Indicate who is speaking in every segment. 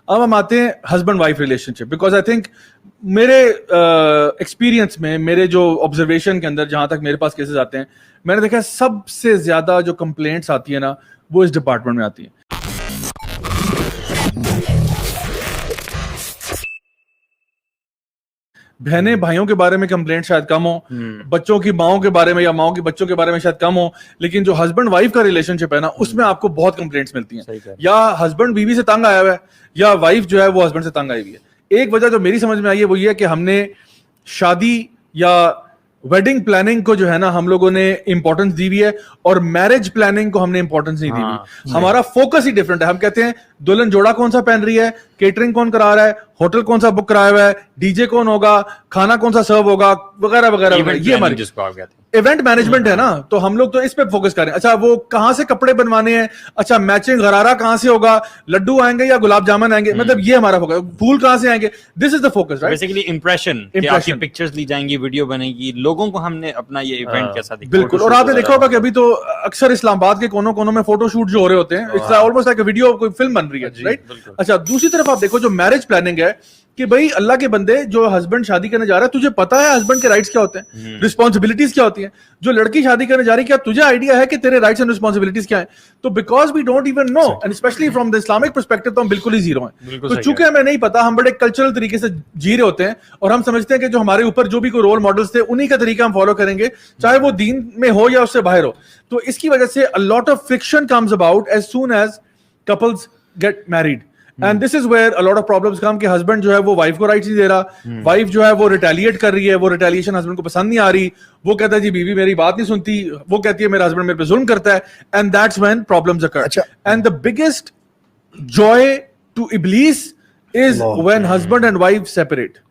Speaker 1: اب ہم آتے ہیں husband wife relation ship, because I think میرے ایکسپیرینس میں, میرے جو آبزرویشن کے اندر جہاں تک میرے پاس کیسز آتے ہیں, میں نے دیکھا سب سے زیادہ جو کمپلینٹس آتی ہیں نا وہ اس ڈپارٹمنٹ میں آتی ہیں. بہنیں بھائیوں کے بارے میں کمپلینٹ شاید کم ہو, بچوں کی ماؤں کے بارے میں یا ماؤں کی بچوں کے بارے میں شاید کم ہو, لیکن جو ہسبینڈ وائف کا ریلیشن شپ ہے نا اس میں آپ کو بہت کمپلینٹس ملتی ہیں. یا ہسبینڈ بیوی سے تنگ آیا ہوا ہے, یا وائف جو ہے وہ ہسبینڈ سے تنگ آئی ہوئی ہے. ایک وجہ جو میری سمجھ میں آئی ہے وہ یہ ہے کہ ہم نے شادی یا ویڈنگ پلاننگ کو جو ہے نا ہم لوگوں نے امپورٹنس دی ہوئی ہے, اور میرج پلاننگ کو ہم نے امپورٹنس نہیں دی ہوئی. ہمارا فوکس ہی ڈفرنٹ ہے. ہم کہتے ہیں دلہن جوڑا کون سا پہن رہی ہے, کیٹرنگ کون کرا رہا ہے, ہوٹل کون سا بک کرایا ہوا ہے, ڈی جے کون ہوگا, کھانا کون سا سرو ہوگا, وغیرہ وغیرہ. یہ ہماری ایونٹ مینجمنٹ ہے نا, تو ہم لوگ تو اس پہ فوکس کریں. اچھا وہ کہاں سے کپڑے بنوانے ہیں, اچھا میچنگ غرارہ کہاں سے ہوگا, لڈو آئیں گے یا گلاب جامن آئیں گے, مطلب یہ ہمارا فوکس. پھول کہاں سے آئیں گے, this is the focus, right.
Speaker 2: Basically impression, آپ کی پکچرز لی جائیں گی, ویڈیو بنے گی, لوگوں کو ہم نے اپنا یہ ایونٹ کیسا دکھایا.
Speaker 1: بالکل. اور آپ نے دیکھا ہوگا کہ ابھی تو اکثر اسلام آباد کے کونوں کونوں میں فوٹو شوٹ جو ہو رہے ہوتے ہیں, it's almost like a video, کوئی فلم بن رہی ہے, رائٹ. اچھا دوسری طرف آپ دیکھو جو میرج پلاننگ ہے کہ بھائی اللہ کے بندے, جو ہسبینڈ شادی کرنے جا رہا ہے تجھے پتا ہے ہسبینڈ کے رائٹس کیا ہوتے ہیں, رسپانسبلٹیز کیا ہوتی ہیں. جو لڑکی شادی کرنے جا رہی ہے کیا تجھے آئیڈیا ہے کہ تیرے رائٹس اینڈ رسپانسبلٹیز کیا ہیں. تو because we don't even know, and specially from the Islamic perspective, تو ہم بالکل ہی زیرو ہیں. تو چونکہ ہمیں نہیں پتا, ہم بڑے کلچرل طریقے سے جی رہے ہوتے ہیں, اور ہم سمجھتے ہیں کہ جو ہمارے اوپر جو بھی کوئی رول ماڈلس تھے انہی کا طریقہ ہم فالو کریں گے, چاہے وہ دین میں ہو یا اس سے باہر ہو. تو اس کی وجہ سے a lot of friction comes about as soon as couples get married. And this is where a lot of problems come, کہ ہسبینڈ جو ہے وہ وائف کو رائٹس نہیں دے رہا, وائف جو ہے وہ ریٹیلیٹ کر رہی ہے, وہ ریٹیلیشن ہسبینڈ کو پسند نہیں آ رہی, وہ کہتا ہے جی بیوی میری بات نہیں سنتی, وہ کہتی ہے میرا ہسبینڈ میرے پہ ظلم کرتا ہے, and that's when problems occur. And the biggest joy to Iblis is when husband and wife separate.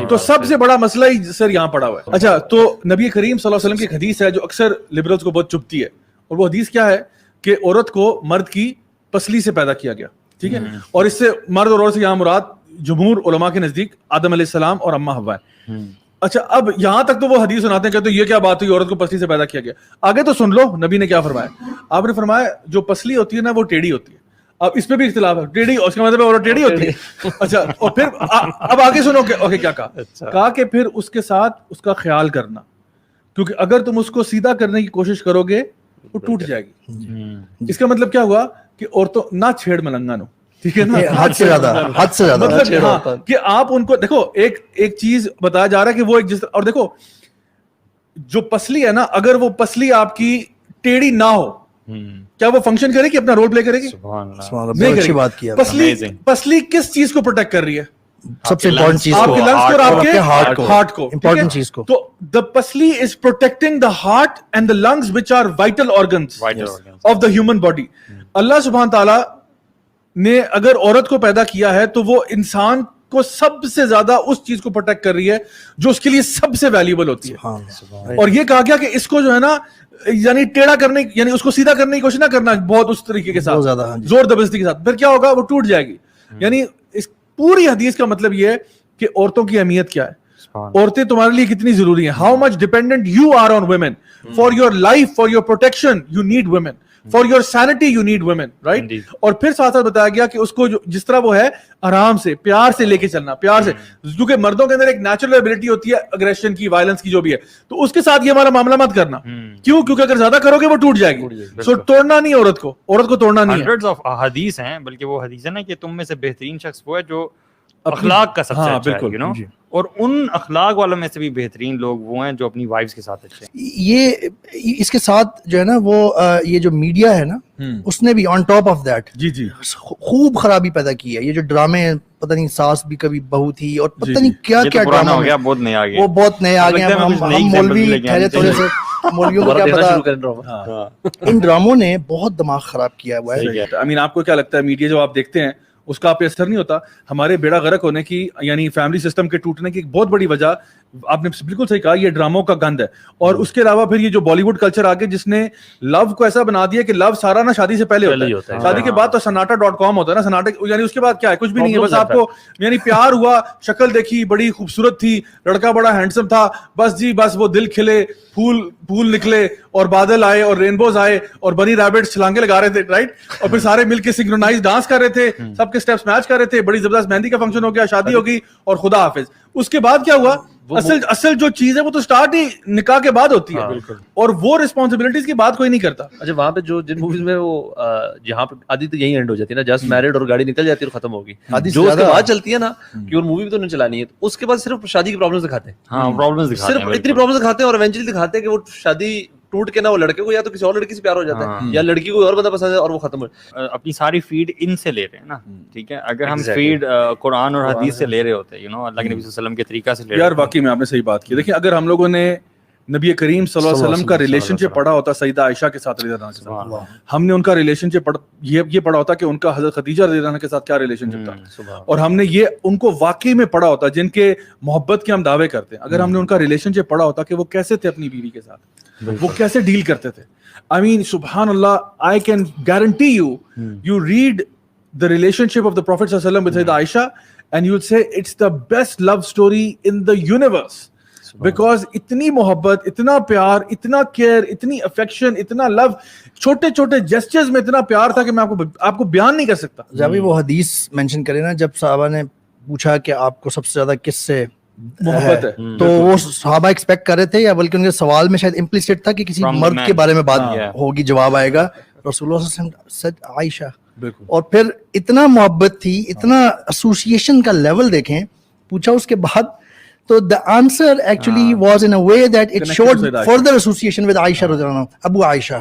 Speaker 1: تو سب سے بڑا مسئلہ ہی سر یہاں پڑا ہوا ہے. اچھا تو نبی کریم صلی اللہ علیہ وسلم کی ایک حدیث ہے جو اکثر لبرلز کو بہت چبھتی ہے, اور وہ حدیث کیا ہے کہ عورت کو مرد کی پسلی سے پیدا کیا گیا, ٹھیک ہے. اور اس سے مرد اور عورت سے یہاں مراد جمہور علماء کے نزدیک آدم علیہ السلام اور اماں حوا ہے. اچھا اب یہاں تک تو وہ حدیث سناتے ہیں کہ تو یہ کیا بات ہوئی, عورت کو پسلی سے پیدا کیا گیا. آگے تو سن لو نبی نے کیا فرمایا. آپ نے فرمایا جو پسلی ہوتی ہے نا وہ ٹیڑھی ہوتی ہے. اب اس پہ بھی اختلاف ہے, ٹیڑھی اس کا مطلب ہے عورت ٹیڑھی ہوتی ہے. اچھا اور پھر اب آگے سنو کہ کیا کہا کہ پھر اس کے ساتھ اس کا خیال کرنا, کیونکہ اگر تم اس کو سیدھا کرنے کی کوشش کرو گے وہ ٹوٹ جائے گی. اس کا مطلب کیا ہوا کہ عورتوں نہ چھیڑ ملنگا نو, ٹھیک ہے نا, حد سے زیادہ مطلب کہ آپ ان کو دیکھو. ایک چیز بتایا جا رہا ہے کہ وہ ایک جس, اور دیکھو جو پسلی ہے نا, اگر وہ پسلی آپ کی ٹیڑھی نہ ہو کیا وہ فنکشن کرے گی, اپنا رول پلے کرے گی؟ نہیں کرے گی. پسلی کس چیز کو پروٹیکٹ کر رہی ہے؟
Speaker 3: سب سے امپورٹنٹ چیز
Speaker 1: آپ کے لنگس کو اور آپ کے ہارٹ کو,
Speaker 3: امپورٹنٹ چیز کو.
Speaker 1: تو the پسلی is protecting the heart and the lungs which are vital organs of the human body. اللہ سبحانہ تعالیٰ نے اگر عورت کو پیدا کیا ہے تو وہ انسان کو سب سے زیادہ اس چیز کو پروٹیکٹ کر رہی ہے جو اس کے لیے سب سے ویلیوبل ہوتی ہے. اور یہ کہا گیا کہ اس کو جو ہے نا یعنی ٹیڑھا کرنے, یعنی اس کو سیدھا کرنے کی کوشش نہ کرنا بہت اس طریقے کے ساتھ, زور زبردستی کے ساتھ, پھر کیا ہوگا وہ ٹوٹ جائے گی. یعنی اس پوری حدیث کا مطلب یہ ہے کہ عورتوں کی اہمیت کیا ہے, عورتیں تمہارے لیے کتنی ضروری ہیں, how much dependent you are on women for your life, for your protection you need women, for your sanity you need women, right. اور پھر ساتھ ساتھ بتایا گیا کہ اس کو جس طرح وہ ہے آرام سے پیار سے لے کے چلنا, پیار سے, کیونکہ مردوں کے اندر ایک نیچرل ایبلٹی ہوتی ہے اگریشن کی, وائلنس کی, جو بھی ہے, تو اس کے ساتھ یہ ہمارا معاملہ مت کرنا. کیوں؟ کیونکہ اگر زیادہ کرو گے وہ ٹوٹ جائے گی. سو توڑنا نہیں عورت کو توڑنا نہیں ہے.
Speaker 2: ہنڈریڈز آف حدیث ہیں, بلکہ وہ حدیث ہے نا کہ تم میں سے بہترین شخص وہ ہے جو اخلاق کا سب سے اچھا ہے, یو نو, اور ان اخلاق والوں میں سے بھی بہترین لوگ وہ ہیں جو اپنی وائفز کے ساتھ اچھے ہیں.
Speaker 3: یہ اس کے ساتھ جو ہے نا وہ یہ جو میڈیا ہے نا اس نے بھی آن ٹاپ آف دیٹ
Speaker 1: جی
Speaker 3: خوب خرابی پیدا کی ہے. یہ جو ڈرامے پتہ نہیں ساس بھی کبھی بہو تھی اور پتہ نہیں کیا کیا ڈرامہ
Speaker 2: ہو گیا, بہت نئے آ گئے,
Speaker 3: وہ بہت نئے آ گئے. ہم مولوی ٹھہرے تھوڑے سے, مولویوں کو کیا پتا, ان ڈراموں نے بہت دماغ خراب کیا ہوا ہے.
Speaker 1: آئی مین آپ کو کیا لگتا ہے میڈیا جو آپ دیکھتے ہیں اس کا آپ پہ اثر نہیں ہوتا؟ ہمارے بیڑا غرق ہونے کی یعنی فیملی سسٹم کے ٹوٹنے کی ایک بہت بڑی وجہ آپ نے بالکل صحیح کہا, یہ ڈراموں کا گند ہے. اور اس کے علاوہ پھر یہ جو بالی ووڈ کلچر آگے جس نے لو کو ایسا بنا دیا کہ لو سارا نا شادی سے پہلے ہوتا ہے, شادی کے بعد تو سناٹا.com ہوتا ہے نا, سناٹا یعنی اس کے بعد کیا ہے, کچھ بھی نہیں ہے, بس آپ کو یعنی پیار ہوا, شکل دیکھی, بڑی خوبصورت تھی, لڑکا بڑا ہینڈسم تھا, بس جی بس وہ دل کھلے, پھول نکلے اور بادل آئے اور رینبوز آئے اور بنی ریبٹ چھلانگے لگا رہے تھے, رائٹ, اور پھر سارے مل کے سنکرونائز ڈانس کر رہے تھے, سب کے سٹیپس میچ کر رہے تھے, بڑی زبردست مہندی کا فنکشن ہو گیا, شادی ہوگی اور خدا حافظ. اس کے بعد کیا ہوا, اصل جو چیز ہے وہ تو سٹارٹ ہی نکاح کے بعد ہوتی ہے, اور وہ رسپانسبلٹیز کی بات کوئی نہیں کرتا.
Speaker 4: اچھا وہاں پہ جو جن موویز میں وہ جہاں پہ آدھی تو یہی اینڈ ہو جاتی ہے نا, جسٹ میرڈ اور گاڑی نکل جاتی ہے اور ختم ہوگی, جو اس کے بعد چلتی ہے نا کہ اور مووی بھی تو نہیں چلانی ہے, اس کے بعد صرف شادی کی پرابلمز دکھاتے ہیں, صرف اتنی پرابلمز دکھاتے ہیں, اور ایونچولی دکھاتے ہیں کہ وہ شادی ٹوٹ کے نا وہ لڑکے کو یا تو کسی اور لڑکی سے پیار ہو جاتا ہے, یا لڑکی کو اور بندہ پسند ہے اور وہ ختم ہو.
Speaker 2: اپنی ساری فیڈ ان سے لے رہے ہیں نا, ٹھیک ہے, اگر ہم فیڈ قرآن اور حدیث سے لے رہے ہوتے ہیں, اللہ کے نبی صلی اللہ علیہ وسلم کے طریقہ سے لے رہے,
Speaker 1: یار واقعی میں آپ نے صحیح بات کی. دیکھیں اگر ہم لوگوں نے نبی کریم صلی اللہ علیہ وسلم کا ریلیشن شپ پڑھا ہوتا سیدہ عائشہ کے ساتھ رضی اللہ عنہا کے ساتھ, ہم نے ان کا ریلیشن شپ یہ پڑھا ہوتا کہ ان کا حضرت خدیجہ رضی اللہ عنہا کے ساتھ کیا ریلیشن شپ تھا, اور ہم نے یہ ان کو واقعی میں پڑھا ہوتا جن کے محبت کے ہم دعوے کرتے ہیں, اگر ہم نے ان کا ریلیشن شپ پڑھا ہوتا کہ وہ کیسے تھے اپنی بیوی کے ساتھ, وہ کیسے ڈیل کرتے تھے. I mean, subhanallah, I can guarantee you read the relationship of the Prophet sallallahu alaihi wasallam with Sayyidah Aisha and you'll say it's the best love story in the universe. Because اتنی محبت, اتنا پیار, اتنا care, اتنی affection, اتنا لو, چھوٹے چھوٹے gestures میں اتنا پیار تھا کہ میں آپ کو بیان نہیں کر سکتا.
Speaker 3: جب وہ حدیث مینشن کرے نا, جب صحابہ نے پوچھا کہ آپ کو سب سے زیادہ کس سے
Speaker 1: محبت ہے,
Speaker 3: تو وہ صحابہ ایکسپیکٹ کر رہے تھے, یا بلکہ ان کے سوال میں شاید امپلیسٹ تھا کہ کسی مرد کے بارے میں بات ہوگی, جواب آئے گا. رسول اللہ صلی اللہ علیہ وسلم said عائشہ, اور پھر اتنا محبت تھی, اتنا ایسوسیشن کا لیول دیکھیں, پوچھا اس کے بعد, تو the answer actually was in a way that it showed further association with عائشہ رضی اللہ عنہ, ابو عائشہ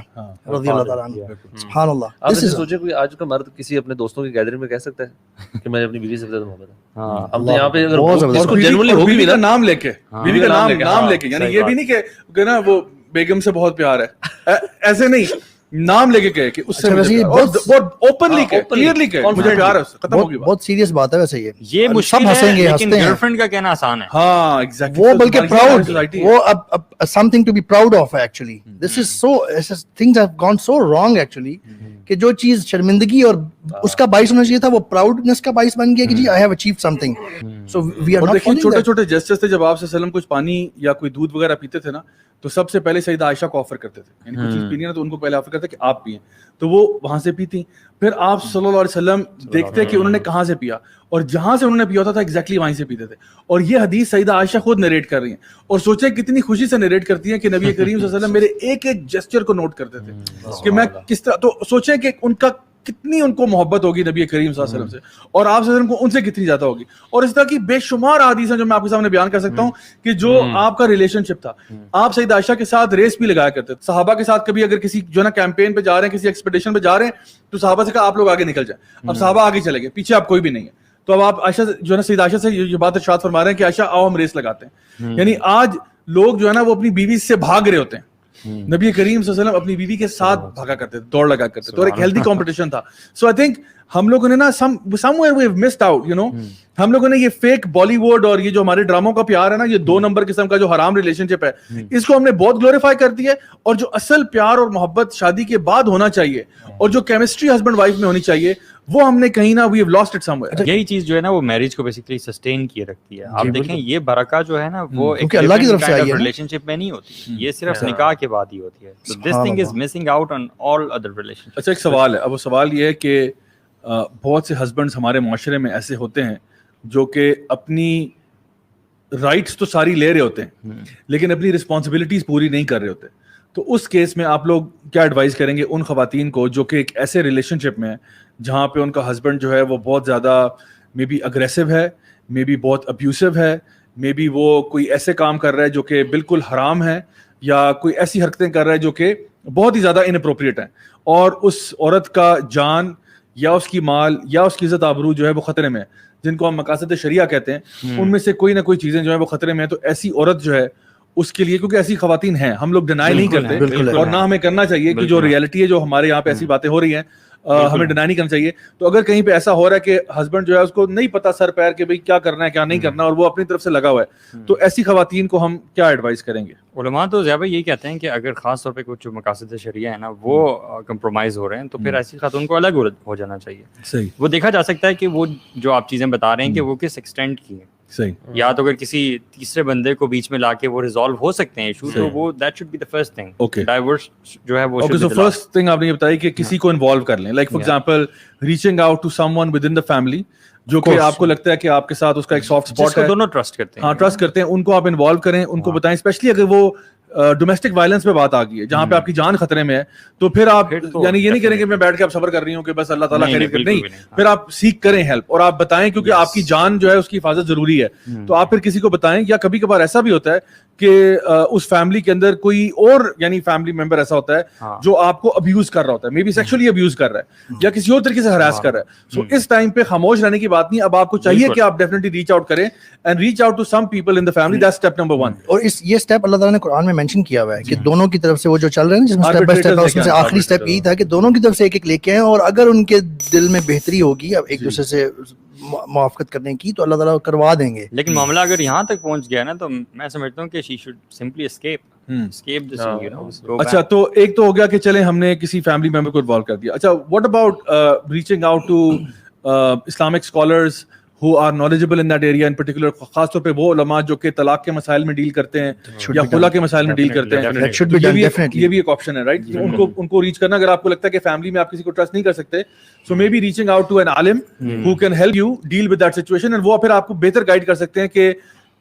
Speaker 3: رضی اللہ تعالیٰ عنہ. سبحان اللہ.
Speaker 4: آپ نے سوچے کوئی آج کا مرد کسی اپنے دوستوں کی گیدرنگ میں کہہ سکتا ہے کہ میں اپنی بیوی سے زیادہ محبت ہے؟ ہم تو یہاں پہ اگر اس کو جنرلی ہوگی بھی نا
Speaker 1: نام لے کے, بیوی کا نام لے کے, یعنی یہ بھی نہیں کہ نا وہ بیگم سے بہت پیار ہے, ایسے نہیں, نام لے کے کہے کہ اس سے بہت اوپنلی کہے, کلیئرلی کہے مجھے پیار ہے اس سے, ختم ہوگی بات.
Speaker 3: بہت سیریس بات ہے ویسے,
Speaker 2: یہ مشکل ہے لیکن گرل فرینڈ کا کہنا آسان ہے.
Speaker 1: ہاں ایگزیکٹلی,
Speaker 3: وہ بلکہ پراؤڈ, وہ something to be proud of actually. This is so, things have gone so wrong actually, کہ جو چیز شرمندگی اور اس کا باعث ہونا چاہیے تھا وہ پراؤڈنس کا باعث بن گیا کہ جی I have achieved something. So we are not following that.
Speaker 1: چھوٹے چھوٹے جسچرز تھے, جب آپ صلی اللہ علیہ وسلم کچھ پانی یا کوئی دودھ وغیرہ پیتے تھے نا, تو سب سے پہلے سیدہ عائشہ کو آفر کرتے تھے, یعنی کچھ چیز پینی ہے تو ان کو پہلے آفر کرتے کہ آپ پئیں, تو وہ وہاں سے پیتی. پھر آپ صلی اللہ علیہ وسلم دیکھتے کہ انہوں نے کہاں سے پیا, اور جہاں سے انہوں نے پیا ہوتا تھا ایگزیکٹلی وہیں سے پیتے تھے. اور یہ حدیث سیدہ عائشہ خود نریٹ کر رہی ہیں, اور سوچیں کتنی خوشی سے نریٹ کرتی ہیں کہ نبی کریم صلی اللہ علیہ وسلم میرے ایک ایک جسچر کو نوٹ کرتے تھے کہ میں کس طرح, تو سوچیں کہ ان کا کتنی ان کو محبت ہوگی نبی کریم صلی اللہ علیہ وسلم سے, اور آپ صلی اللہ علیہ وسلم کو ان سے کتنی زیادہ ہوگی. اور اس طرح کی بے شمار احادیث ہیں جو میں آپ کے سامنے بیان کر سکتا ہوں کہ جو آپ کا ریلیشن شپ تھا. آپ سیدہ عائشہ کے ساتھ ریس بھی لگایا کرتے تھے, صحابہ کے ساتھ کبھی اگر کسی جو ہے نا کیمپین پہ جا رہے ہیں, کسی ایکسپیڈیشن پہ جا رہے ہیں, تو صحابہ سے کہا آپ لوگ آگے نکل جائیں. اب صحابہ آگے چلے گئے, پیچھے آپ کوئی بھی نہیں ہے, تو اب آپ عائشہ جو ہے نا سیدہ عائشہ سے یہ بات ارشاد فرما رہے ہیں کہ عائشہ آؤ ہم ریس لگاتے ہیں. یعنی آج لوگ جو ہے نا وہ اپنی بیوی سے بھاگ رہے ہوتے ہیں, نبی کریم صلی اللہ علیہ وسلم اپنی بیوی کے ساتھ بھاگا کرتے تھے, دوڑ لگا کرتے تھے, اور ایک ہیلدی کمپٹیشن تھا. سو آئی تھنک ہم لوگوں نے نا somewhere we have missed out, you know, ہم لوگوں نے یہ فیک بالی ووڈ اور یہ جو ہمارے ڈراموں کا پیار ہے نا, یہ 2 نمبر قسم کا جو حرام ریلیشن شپ ہے, اس کو ہم نے بہت گلوریفائی کر دیا ہے. اور جو اصل پیار اور محبت شادی کے بعد ہونا چاہیے, اور جو کیمسٹری ہسبینڈ وائف میں ہونی چاہیے, وہ ہم نے کہیں نہ we have lost it somewhere.
Speaker 2: یہی چیز جو ہے نا وہ میرج کو بیسیکلی سسٹین کیے رکھتی ہے. آپ دیکھیں یہ برکہ جو ہے نا وہ ایک
Speaker 3: اللہ کی طرف سے آئی ہے,
Speaker 2: ریلیشن شپ میں نہیں ہوتی, یہ صرف نکاح کے بعد ہی ہوتی ہے. So this thing is missing out on all other relationships.
Speaker 1: اچھا ایک سوال ہے, اب وہ سوال یہ ہے کہ بہت سے ہسبینڈز ہمارے معاشرے میں ایسے ہوتے ہیں جو کہ اپنی رائٹس تو ساری لے رہے ہوتے ہیں لیکن اپنی رسپانسبلٹیز پوری نہیں کر رہے ہوتے. تو اس کیس میں آپ لوگ کیا ایڈوائز کریں گے ان خواتین کو جو کہ ایک ایسے ریلیشن شپ میں ہیں جہاں پہ ان کا ہسبینڈ جو ہے وہ بہت زیادہ مے بی اگریسو ہے, مے بی بہت ابیوسو ہے, مے بی وہ کوئی ایسے کام کر رہا ہے جو کہ بالکل حرام ہے, یا کوئی ایسی حرکتیں کر رہا ہے جو کہ بہت ہی زیادہ اناپروپریٹ ہیں, اور اس عورت کا جان یا اس کی مال یا اس کی عزت آبرو جو ہے وہ خطرے میں ہے, جن کو ہم مقاصد شریعہ کہتے ہیں, ان میں سے کوئی نہ کوئی چیزیں جو ہیں وہ خطرے میں ہیں. تو ایسی عورت جو ہے اس کے لیے, کیونکہ ایسی خواتین ہیں, ہم لوگ ڈینائی نہیں کرتے اور نہ ہمیں کرنا چاہیے کہ جو ریئلٹی ہے, جو ہمارے یہاں پہ ایسی باتیں ہو رہی ہیں, ہمیں ڈینائی نہیں کرنا چاہیے. تو اگر کہیں پہ ایسا ہو رہا ہے کہ ہسبینڈ جو ہے اس کو نہیں پتا سر پیر کہ بھائی کیا کرنا ہے کیا نہیں کرنا, اور وہ اپنی طرف سے لگا ہوا ہے, تو ایسی خواتین کو ہم کیا ایڈوائز کریں گے؟
Speaker 2: علماء تو زیادہ یہی کہتے ہیں کہ اگر خاص طور پہ کچھ مقاصد شریعہ ہے نا وہ کمپرومائز ہو رہے ہیں تو پھر ایسی خاتون کو الگ ہو جانا چاہیے.
Speaker 1: صحیح.
Speaker 2: وہ دیکھا جا سکتا ہے کہ وہ جو آپ چیزیں بتا رہے ہیں کہ وہ کس ایکسٹینٹ کی ہیں.
Speaker 1: صحیح.
Speaker 2: یا تو اگر کسی تیسرے بندے کو بیچ میں لا کے وہ ریزالو ہو سکتے ہیں ایشو, تو وہ that should be the first thing.
Speaker 1: Okay,
Speaker 2: divorce جو ہے وہ
Speaker 1: اوکے. سو فرسٹ تھنگ آپ نے یہ بتائی کہ کسی کو انوالو کر لیں, like for example reaching out to someone with in the family جو کہ آپ کو لگتا ہے کہ آپ کے ساتھ اس کا ایک سافٹ اسپاٹ ہے,
Speaker 2: دونوں ٹرسٹ کرتے ہیں.
Speaker 1: ہاں ٹرسٹ کرتے ہیں, ان کو آپ انوالو کریں, ان کو بتائیں, اسپیشلی اگر وہ ڈومیسٹک وائلنس پہ بات آ گئی ہے جہاں پہ آپ کی جان خطرے میں ہے, تو پھر آپ یعنی یہ نہیں کریں کہ میں بیٹھ کے آپ صبر کر رہی ہوں کہ بس اللہ تعالیٰ خیر کرے, نہیں, پھر آپ سیکھ کریں ہیلپ, اور آپ بتائیں کیونکہ آپ کی جان جو ہے اس کی حفاظت ضروری ہے. تو آپ پھر کسی کو بتائیں, یا کبھی کبھار ایسا بھی ہوتا ہے کہ اس فیملی کے اندر کوئی اور یعنی فیملی ممبر ایسا ہوتا ہے جو آپ کو ابیوز کر رہا ہوتا ہے, مے بی سیکشولی ابیوز کر رہا ہے یا کسی اور طریقے سے ہراس کر رہا ہے. سو اس ٹائم پہ خاموش رہنے کی بات نہیں, اب آپ کو چاہیے کہ آپ ڈیفینیٹلی ریچ آؤٹ کریں and reach out to some people in the family. That's step number 1.
Speaker 3: اور یہ اسٹیپ اللہ تعالیٰ نے قرآن میں مینشن کیا ہوا ہے کہ دونوں کی طرف سے وہ جو چل رہے ہیں جس میں اسٹیپ بائی اسٹیپ ہے, اس میں سے آخری اسٹیپ یہی تھا کہ دونوں کی طرف سے ایک ایک لے کے آئیں, اور اگر ان کے دل میں بہتری ہوگی اب ایک دوسرے سے موافقت کرنے کی تو اللہ تعالیٰ کروا دیں گے.
Speaker 2: لیکن معاملہ اگر یہاں تک پہنچ گیا نا تو میں سمجھتا ہوں کہ she should simply escape this, you know.
Speaker 1: اچھا, تو ایک تو ہو گیا کہ چلیں ہم نے کسی فیملی ممبر کو انوالو کر دیا. اچھا, what about reaching out to Islamic scholars who are knowledgeable in that area in particular, خاص طور پہ وہ علماء جو کہ طلاق کے مسائل میں ڈیل کرتے ہیں یا خلا کے مسائل میں ڈیل کرتے ہیں, یہ بھی ایک آپشن ہے, رائٹ. ان کو ریچ کرنا, اگر آپ کو لگتا ہے کہ فیملی میں آپ کسی کو ٹرسٹ نہیں کر سکتے, so maybe reaching out to an alum who can help you deal with that situation, and وہ پھر آپ کو بہتر گائیڈ کر سکتے ہیں کہ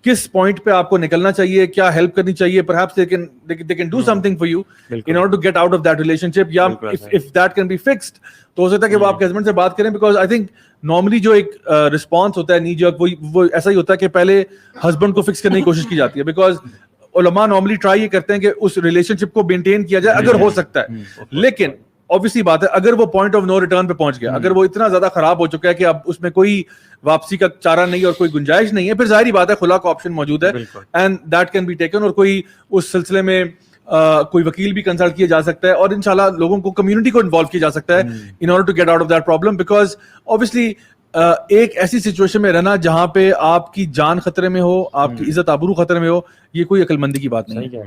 Speaker 1: کس پوائنٹ پہ آپ کو نکلنا چاہیے, کیا ہیلپ کرنی چاہیے. Perhaps they can do something for you in order to get out of that relationship, یا if that can be fixed تو ہو سکتا ہے کہ وہ آپ کے ہسبینڈ سے بات کریں. بیکاز آئی تھنک نارملی جو ایک رسپانس ہوتا ہے نی جرک, وہ ایسا ہی ہوتا ہے کہ پہلے ہسبینڈ کو فکس کرنے کی کوشش کی جاتی ہے. بیکاز علماء نارملی ٹرائی یہ کرتے ہیں کہ اس ریلیشن شپ کو مینٹین کیا جائے اگر ہو سکتا ہے, لیکن obviously بات ہے اگر وہ پوائنٹ آف نو ریٹرن پہ پہنچ گیا, اگر وہ اتنا زیادہ خراب ہو چکا ہے کہ اب اس میں کوئی واپسی کا چارہ نہیں اور کوئی گنجائش نہیں ہے, پھر ظاہری بات ہے خلا کا آپشن موجود ہے and that can be taken, اور کوئی اس سلسلے میں کوئی وکیل بھی کنسلٹ کیا جا سکتا ہے, اور انشاءاللہ لوگوں کو کمیونٹی کو انوالو کیا جا سکتا ہے in order to get out of that problem. Because obviously ایک ایسی سچویشن میں رہنا جہاں پہ آپ کی جان خطرے میں ہو, آپ کی عزت آبرو خطرے میں ہو, یہ کوئی عقل مندی کی بات نہیں ہے.